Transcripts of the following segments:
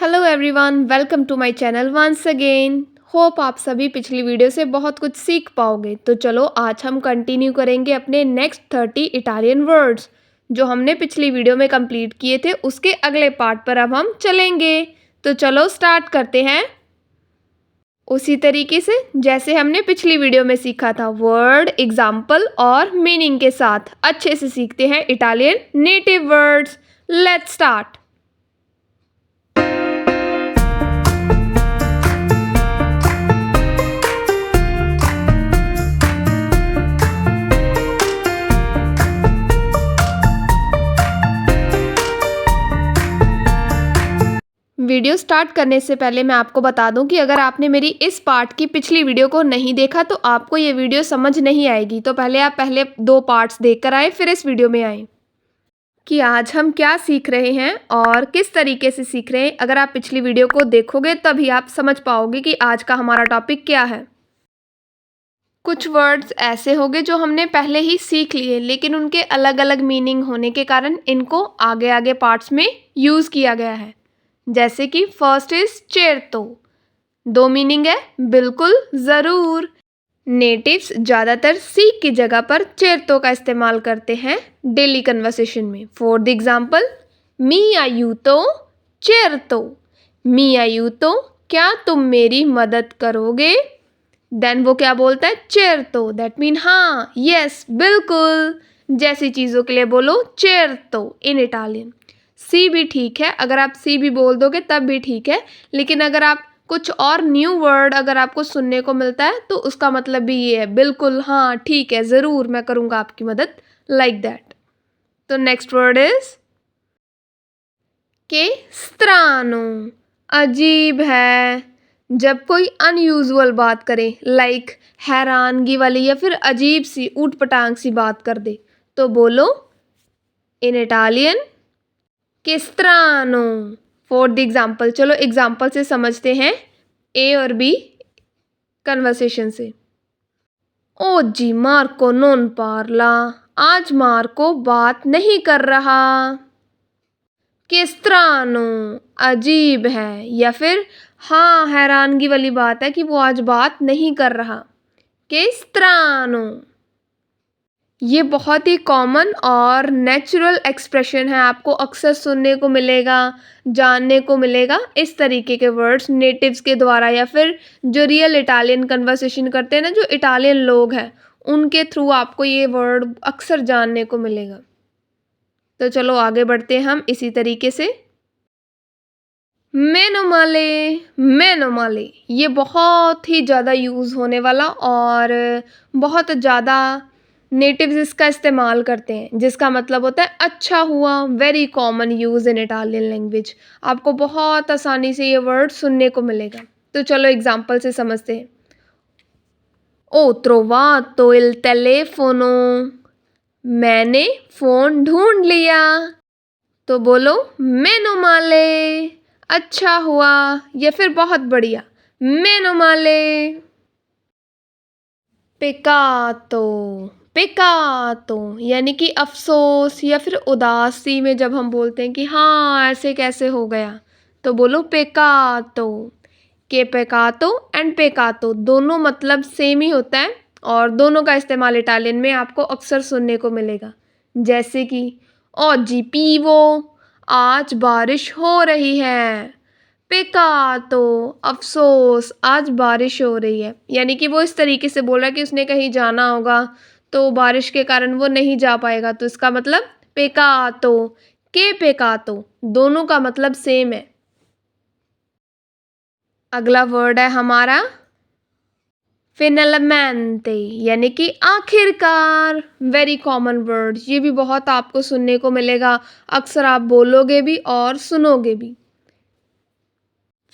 Hello everyone, welcome to my channel once again. Hope आप सभी पिछली वीडियो से बहुत कुछ सीख पाओगे। तो चलो आज हम कंटिन्यू करेंगे अपने नेक्स्ट 30 इटालियन वर्ड्स जो हमने पिछली वीडियो में कंप्लीट किए थे। उसके अगले पार्ट पर अब हम चलेंगे। तो चलो स्टार्ट करते हैं उसी तरीके से जैसे हमने पिछली वीडियो में सीखा था। वर्ड, एग्जाम्पल और मीनिंग के साथ अच्छे से सीखते हैं Italian native words. Let's start. Video start करने से पहले मैं आपको बता दूं कि अगर आपने मेरी इस पार्ट की पिछली वीडियो को नहीं देखा तो आपको ये वीडियो समझ नहीं आएगी। तो पहले आप पहले 2 पार्ट्स देखकर आए, फिर इस वीडियो में आए कि आज हम क्या सीख रहे हैं और किस तरीके से सीख रहे हैं। अगर आप पिछली वीडियो को देखोगे तभी आप समझ पाओगे कि आज का हमारा टॉपिक क्या है। कुछ वर्ड्स ऐसे होंगे जो हमने पहले ही सीख लिए, लेकिन उनके अलग अलग मीनिंग होने के कारण इनको आगे आगे पार्ट्स में यूज़ किया गया है। जैसे कि फर्स्ट इज चेरतो, 2 मीनिंग है, बिल्कुल ज़रूर। नेटिव्स ज़्यादातर सी की जगह पर चेरतो का इस्तेमाल करते हैं डेली कन्वर्सेशन में। फॉर द एग्जाम्पल, मी आयूतो चेरतो, मी आयूतो, क्या तुम मेरी मदद करोगे। देन वो क्या बोलता है, चेरतो, दैट मीन हाँ, यस, बिल्कुल। जैसी चीज़ों के लिए बोलो चेरतो इन इटालियन। सी भी ठीक है, अगर आप सी भी बोल दोगे तब भी ठीक है, लेकिन अगर आप कुछ और न्यू वर्ड अगर आपको सुनने को मिलता है तो उसका मतलब भी ये है, बिल्कुल, हाँ, ठीक है, ज़रूर मैं करूँगा आपकी मदद, लाइक दैट। तो नेक्स्ट वर्ड इज के स्त्रानो, अजीब है। जब कोई अनयूजुअल बात करे, लाइक हैरानगी वाली या फिर अजीब सी ऊट पटांग सी बात कर दे, तो बोलो इन Italian che strano। For the example, चलो एग्जाम्पल से समझते हैं ए और बी कन्वर्सेशन से। ओजी मार्को नोन पार्ला, आज मार्को बात नहीं कर रहा। che strano, अजीब है, या फिर हाँ, हैरानगी वाली बात है कि वो आज बात नहीं कर रहा। che strano, ये बहुत ही कॉमन और नेचुरल एक्सप्रेशन है, आपको अक्सर सुनने को मिलेगा, जानने को मिलेगा। इस तरीके के वर्ड्स नेटिव्स के द्वारा या फिर जो रियल इटालियन कन्वर्सेशन करते हैं ना, जो इटालियन लोग हैं, उनके थ्रू आपको ये वर्ड अक्सर जानने को मिलेगा। तो चलो आगे बढ़ते हैं हम इसी तरीके से। मेनोमाले, मेनोमाले, ये बहुत ही ज़्यादा यूज़ होने वाला और बहुत ज़्यादा नेटिव्स इसका इस्तेमाल करते हैं, जिसका मतलब होता है अच्छा हुआ। Very common use in Italian language, आपको बहुत आसानी से ये वर्ड सुनने को मिलेगा। तो चलो एग्जाम्पल से समझते हैं। ओ trovato il telefono, मैंने फ़ोन ढूंढ लिया। तो बोलो मेनो माले, अच्छा हुआ या फिर बहुत बढ़िया, मेनो माले। पेकातो, पेकातो यानी कि अफसोस या फिर उदासी में जब हम बोलते हैं कि हाँ ऐसे कैसे हो गया, तो बोलो पेकातो। के पेकातो एंड पेकातो दोनों मतलब सेम ही होता है और दोनों का इस्तेमाल इटालियन में आपको अक्सर सुनने को मिलेगा। जैसे कि ओजी पीवो, आज बारिश हो रही है। पेकातो, अफसोस, आज बारिश हो रही है, यानी कि वो इस तरीके से बोल रहा है कि उसने कहीं जाना होगा तो बारिश के कारण वो नहीं जा पाएगा। तो इसका मतलब पेकातो, के पेकातो, दोनों का मतलब सेम है। अगला वर्ड है हमारा फिनलमेंटे, यानी कि आखिरकार। वेरी कॉमन वर्ड, ये भी बहुत आपको सुनने को मिलेगा, अक्सर आप बोलोगे भी और सुनोगे भी।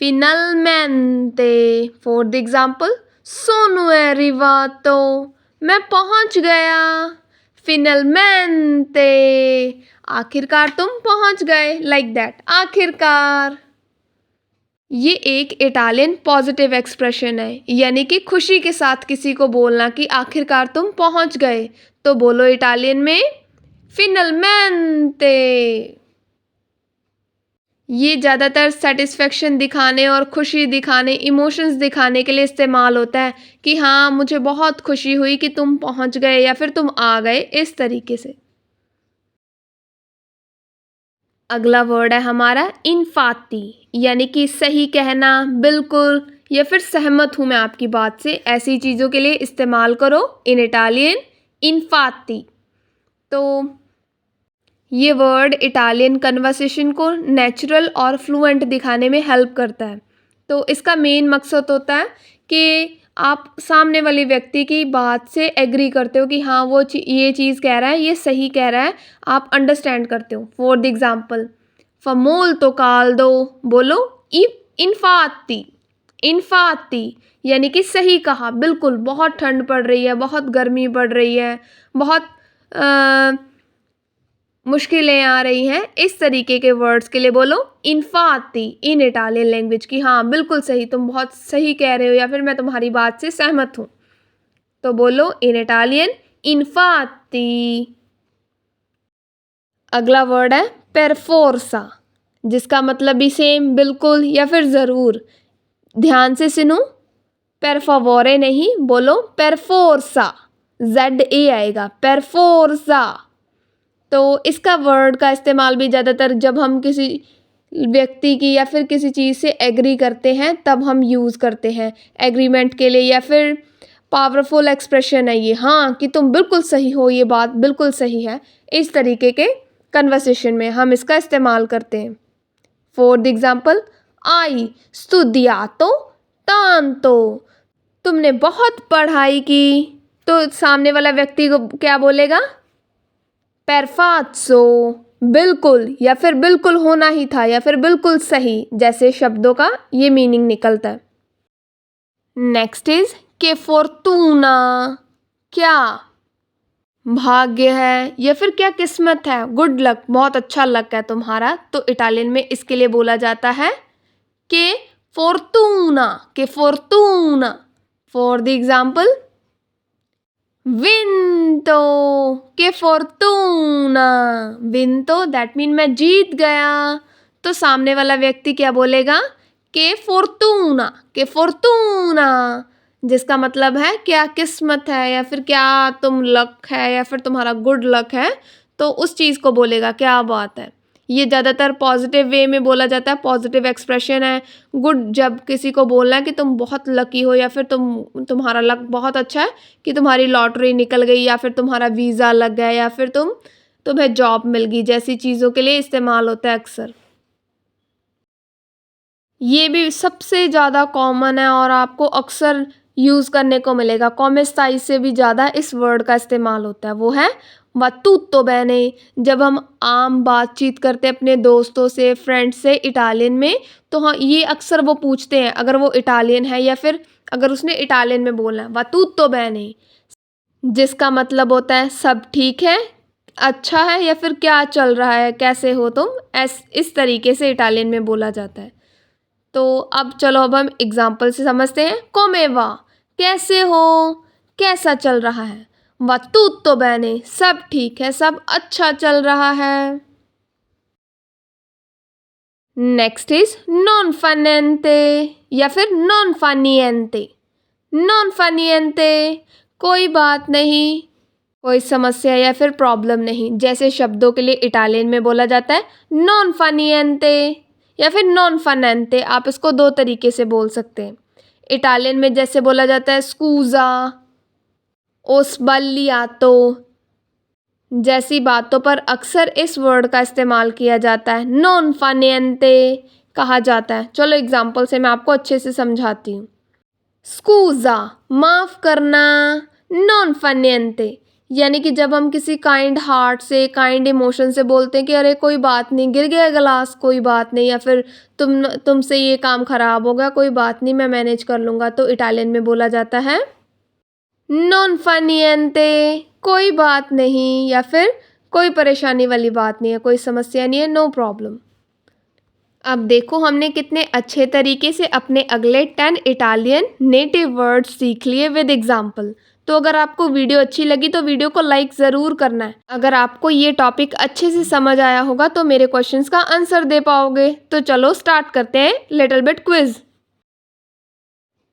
फिनलमेंटे, फॉर द एग्जाम्पल, सोनो arrivato, मैं पहुंच गया। फिनलमेंटे, आखिरकार तुम पहुंच गए, लाइक दैट, आखिरकार। ये एक इटालियन पॉजिटिव एक्सप्रेशन है, यानी कि खुशी के साथ किसी को बोलना कि आखिरकार तुम पहुंच गए, तो बोलो इटालियन में फिनलमेंटे। ये ज़्यादातर सेटिस्फेक्शन दिखाने और खुशी दिखाने, इमोशंस दिखाने के लिए इस्तेमाल होता है कि हाँ मुझे बहुत खुशी हुई कि तुम पहुँच गए या फिर तुम आ गए, इस तरीके से। अगला वर्ड है हमारा इन्फाती, यानी कि सही कहना, बिल्कुल, या फिर सहमत हूँ मैं आपकी बात से, ऐसी चीज़ों के लिए इस्तेमाल करो इन इटालियन इन्फाती। तो ये वर्ड इटालियन कन्वर्सेशन को नेचुरल और फ्लुएंट दिखाने में हेल्प करता है। तो इसका मेन मकसद होता है कि आप सामने वाले व्यक्ति की बात से एग्री करते हो कि हाँ वो ये चीज़ कह रहा है, ये सही कह रहा है, आप अंडरस्टैंड करते हो। For the example, fa molto caldo, बोलो इन्फाती, इन्फाती, यानी कि सही कहा, बिल्कुल, बहुत ठंड पड़ रही है, बहुत गर्मी पड़ रही है, बहुत मुश्किलें आ रही हैं, इस तरीके के वर्ड्स के लिए बोलो इन्फाती इन इटालियन लैंग्वेज की हाँ बिल्कुल सही, तुम बहुत सही कह रहे हो या फिर मैं तुम्हारी बात से सहमत हूँ। तो बोलो इन इटालियन इन्फाती। अगला वर्ड है परफोर्सा, जिसका मतलब भी सेम, बिल्कुल या फिर ज़रूर। ध्यान से सुनो, पर favore नहीं, बोलो परफोर्सा, ZA आएगा, परफोर्सा। तो इसका वर्ड का इस्तेमाल भी ज़्यादातर जब हम किसी व्यक्ति की या फिर किसी चीज़ से एग्री करते हैं तब हम यूज़ करते हैं एग्रीमेंट के लिए, या फिर पावरफुल एक्सप्रेशन है ये, हाँ कि तुम बिल्कुल सही हो, ये बात बिल्कुल सही है, इस तरीके के कन्वर्सेशन में हम इसका इस्तेमाल करते हैं। For the example, I studiato tanto, तुमने बहुत पढ़ाई की, तो सामने वाला व्यक्ति को क्या बोलेगा, परफाज़ो, बिल्कुल, या फिर बिल्कुल होना ही था, या फिर बिल्कुल सही, जैसे शब्दों का ये मीनिंग निकलता है। नेक्स्ट इज के फोर्टूना, क्या भाग्य है या फिर क्या किस्मत है, गुड लक, बहुत अच्छा लक है तुम्हारा, तो इटालियन में इसके लिए बोला जाता है के फोर्टूना, के फोर्टूना। फॉर द एग्जाम्पल, विंतो, के फोर्टूना, विंतो दैट मीन मैं जीत गया, तो सामने वाला व्यक्ति क्या बोलेगा, के फोर्टूना, के फोर्टूना, जिसका मतलब है क्या किस्मत है या फिर क्या तुम लक है या फिर तुम्हारा गुड लक है, तो उस चीज़ को बोलेगा, क्या बात है। ये ज़्यादातर पॉजिटिव वे में बोला जाता है, पॉजिटिव एक्सप्रेशन है। गुड, जब किसी को बोलना है कि तुम बहुत लकी हो या फिर तुम्हारा लक बहुत अच्छा है कि तुम्हारी लॉटरी निकल गई या फिर तुम्हारा वीज़ा लग गया या फिर तुम्हें जॉब मिल गई, जैसी चीज़ों के लिए इस्तेमाल होता है अक्सर। ये भी सबसे ज़्यादा कॉमन है और आपको अक्सर यूज़ करने को मिलेगा, कॉमे साइज से भी ज़्यादा इस वर्ड का इस्तेमाल होता है, वो है वातुत्तो बेने। जब हम आम बातचीत करते हैं अपने दोस्तों से, फ्रेंड्स से इटालियन में, तो हाँ ये अक्सर वो पूछते हैं, अगर वो इटालियन है या फिर अगर उसने इटालियन में बोलना है, वातुत्तो बेने, जिसका मतलब होता है सब ठीक है, अच्छा है, या फिर क्या चल रहा है, कैसे हो तुम, इस तरीके से इटालियन में बोला जाता है। तो अब चलो, अब हम एग्जाम्पल से समझते हैं। कोमे वा, कैसे हो, कैसा चल रहा है। वा tutto bene, सब ठीक है, सब अच्छा चल रहा है। Next is non fa niente या फिर non fa niente। Non fa niente, कोई बात नहीं, कोई समस्या या फिर प्रॉब्लम नहीं, जैसे शब्दों के लिए इटालियन में बोला जाता है नॉन fa niente या फिर नॉन fa niente। आप इसको दो तरीके से बोल सकते हैं। इटालियन में जैसे बोला जाता है स्कूज़ा, ओ sbagliato, जैसी बातों पर अक्सर इस वर्ड का इस्तेमाल किया जाता है। नॉन fa niente कहा जाता है। चलो एग्जाम्पल से मैं आपको अच्छे से समझाती हूँ। स्कूज़ा, माफ़ करना, नॉन fa niente, यानी कि जब हम किसी काइंड हार्ट से, काइंड इमोशन से बोलते हैं कि अरे कोई बात नहीं, गिर गया गिलास, कोई बात नहीं, या फिर तुमसे ये काम ख़राब हो गया, कोई बात नहीं, मैं मैनेज कर लूँगा, तो इटालियन में बोला जाता है नॉन fa niente, कोई बात नहीं, या फिर कोई परेशानी वाली बात नहीं है, कोई समस्या नहीं है, नो प्रॉब्लम। अब देखो हमने कितने अच्छे तरीके से अपने अगले 10 इटालियन नेटिव वर्ड्स सीख लिए विद एग्जाम्पल। तो अगर आपको वीडियो अच्छी लगी तो वीडियो को लाइक ज़रूर करना है। अगर आपको ये टॉपिक अच्छे से समझ आया होगा तो मेरे क्वेश्चंस का आंसर दे पाओगे। तो चलो स्टार्ट करते हैं लिटिल बिट क्विज।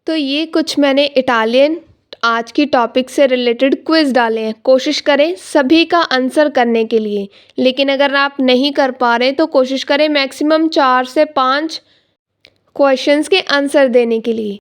तो ये कुछ मैंने इटालियन आज की टॉपिक से रिलेटेड क्विज डाले हैं। कोशिश करें सभी का आंसर करने के लिए, लेकिन अगर आप नहीं कर पा रहे तो कोशिश करें मैक्सिमम 4 से 5 क्वेश्चंस के आंसर देने के लिए।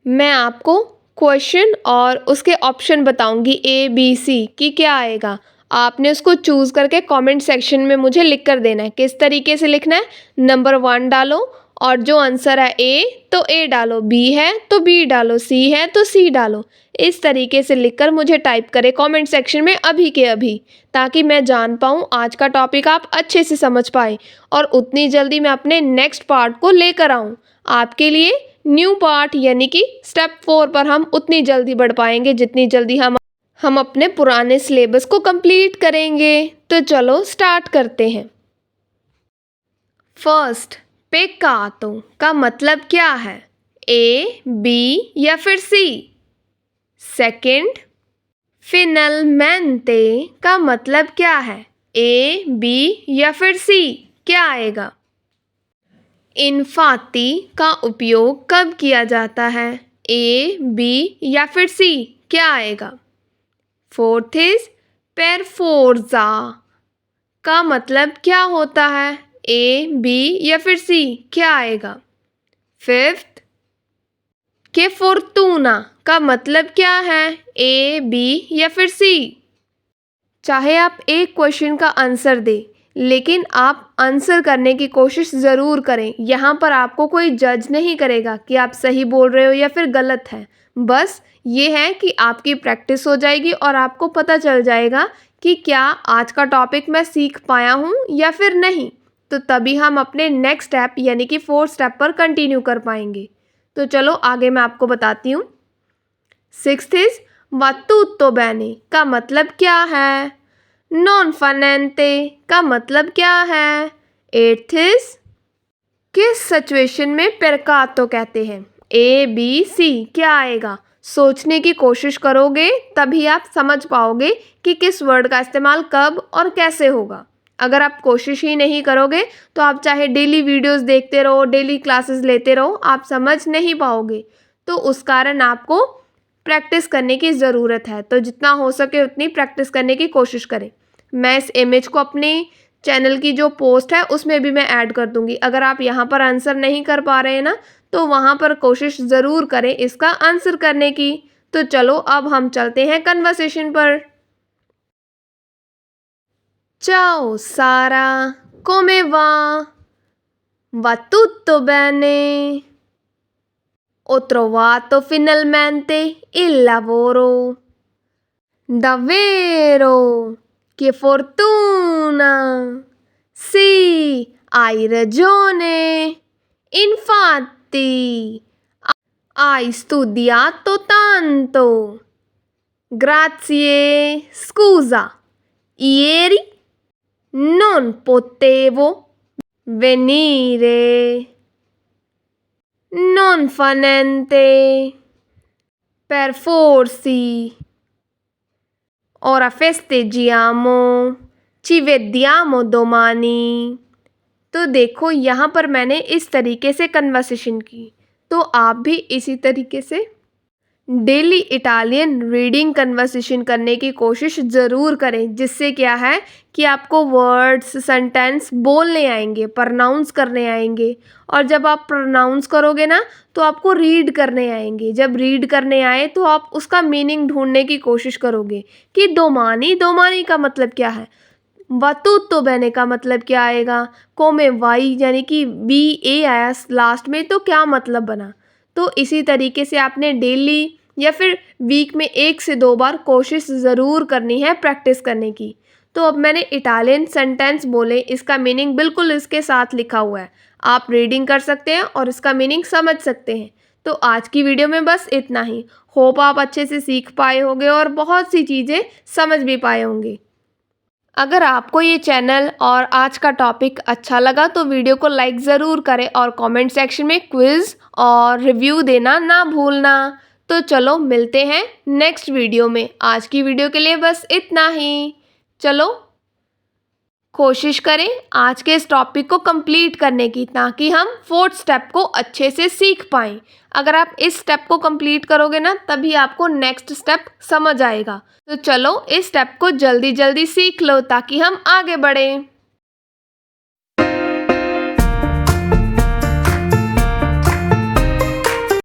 मैं आपको क्वेश्चन और उसके ऑप्शन बताऊंगी ABC कि क्या आएगा। आपने उसको चूज़ करके कमेंट सेक्शन में मुझे लिख कर देना है। किस तरीके से लिखना है? नंबर 1 डालो और जो आंसर है A तो A डालो, B है तो B डालो, C है तो C डालो। इस तरीके से लिखकर मुझे टाइप करें कमेंट सेक्शन में अभी के अभी, ताकि मैं जान पाऊँ आज का टॉपिक आप अच्छे से समझ पाए और उतनी जल्दी मैं अपने नेक्स्ट पार्ट को लेकर आऊँ आपके लिए। न्यू पार्ट यानी कि स्टेप 4 पर हम उतनी जल्दी बढ़ पाएंगे जितनी जल्दी हम अपने पुराने सिलेबस को कंप्लीट करेंगे। तो चलो स्टार्ट करते हैं। फर्स्ट, पेकातो का मतलब क्या है? A, B या फिर C? सेकंड, फिनलमेंटे का मतलब क्या है? A, B या फिर C? क्या आएगा? इन्फाती का उपयोग कब किया जाता है? A, B या फिर C? क्या आएगा? फोर्थ इज परफोर्जा का मतलब क्या होता है? A, B या फिर C? क्या आएगा? फिफ्थ, के फोर्टूना का मतलब क्या है? A, B या फिर C? चाहे आप एक क्वेश्चन का आंसर दें, लेकिन आप आंसर करने की कोशिश ज़रूर करें। यहाँ पर आपको कोई जज नहीं करेगा कि आप सही बोल रहे हो या फिर गलत है। बस ये है कि आपकी प्रैक्टिस हो जाएगी और आपको पता चल जाएगा कि क्या आज का टॉपिक मैं सीख पाया हूँ या फिर नहीं। तो तभी हम अपने नेक्स्ट स्टेप यानी कि 4th स्टेप पर कंटिन्यू कर पाएंगे। तो चलो आगे मैं आपको बताती हूँ। सिक्स्थ इज वातुतो बैने का मतलब क्या है? नॉन फनेंते का मतलब क्या है? एट्थ इज किस सिचुएशन में पेरकातो कहते हैं? A, B, C? क्या आएगा? सोचने की कोशिश करोगे तभी आप समझ पाओगे कि किस वर्ड का इस्तेमाल कब और कैसे होगा। अगर आप कोशिश ही नहीं करोगे तो आप चाहे डेली वीडियोस देखते रहो, डेली क्लासेस लेते रहो, आप समझ नहीं पाओगे। तो उस कारण आपको प्रैक्टिस करने की ज़रूरत है। तो जितना हो सके उतनी प्रैक्टिस करने की कोशिश करें। मैं इस इमेज को अपने चैनल की जो पोस्ट है उसमें भी मैं ऐड कर दूंगी। अगर आप यहाँ पर आंसर नहीं कर पा रहे हैं ना, तो वहाँ पर कोशिश ज़रूर करें इसका आंसर करने की। तो चलो अब हम चलते हैं कन्वर्सेशन पर। Ciao Sara, come va? Va tutto bene? Ho trovato finalmente il lavoro. Davvero? Che fortuna! Sì, hai ragione. Infatti, hai studiato tanto. Grazie. Scusa, ieri non potevo venire. Non fa niente. Per forsi. Ora festeggiamo. Ci vediamo domani. तो देखो यहाँ पर मैंने इस तरीके से conversation की, तो आप भी इसी तरीके से डेली इटालियन रीडिंग कन्वर्सेशन करने की कोशिश ज़रूर करें, जिससे क्या है कि आपको वर्ड्स सेंटेंस बोलने आएंगे, प्रोनाउंस करने आएंगे। और जब आप प्रोनाउंस करोगे ना तो आपको रीड करने आएंगे। जब रीड करने आए तो आप उसका मीनिंग ढूंढने की कोशिश करोगे कि दोमानी, दोमानी का मतलब क्या है? वातुतो बैने का मतलब क्या आएगा? कोमे वाई यानी कि BA आया लास्ट में, तो क्या मतलब बना? तो इसी तरीके से आपने डेली या फिर वीक में 1 से 2 बार कोशिश ज़रूर करनी है प्रैक्टिस करने की। तो अब मैंने इटालियन सेंटेंस बोले, इसका मीनिंग बिल्कुल इसके साथ लिखा हुआ है। आप रीडिंग कर सकते हैं और इसका मीनिंग समझ सकते हैं। तो आज की वीडियो में बस इतना ही। होप आप अच्छे से सीख पाए होंगे और बहुत सी चीज़ें समझ भी पाए होंगे। अगर आपको ये चैनल और आज का टॉपिक अच्छा लगा तो वीडियो को लाइक ज़रूर करें और कमेंट सेक्शन में क्विज़ और रिव्यू देना ना भूलना। तो चलो मिलते हैं नेक्स्ट वीडियो में। आज की वीडियो के लिए बस इतना ही। चलो कोशिश करें आज के इस टॉपिक को कंप्लीट करने की, ताकि हम 4th स्टेप को अच्छे से सीख पाएँ। अगर आप इस स्टेप को कंप्लीट करोगे ना, तभी आपको नेक्स्ट स्टेप समझ आएगा। तो चलो इस स्टेप को जल्दी जल्दी सीख लो ताकि हम आगे बढ़ें।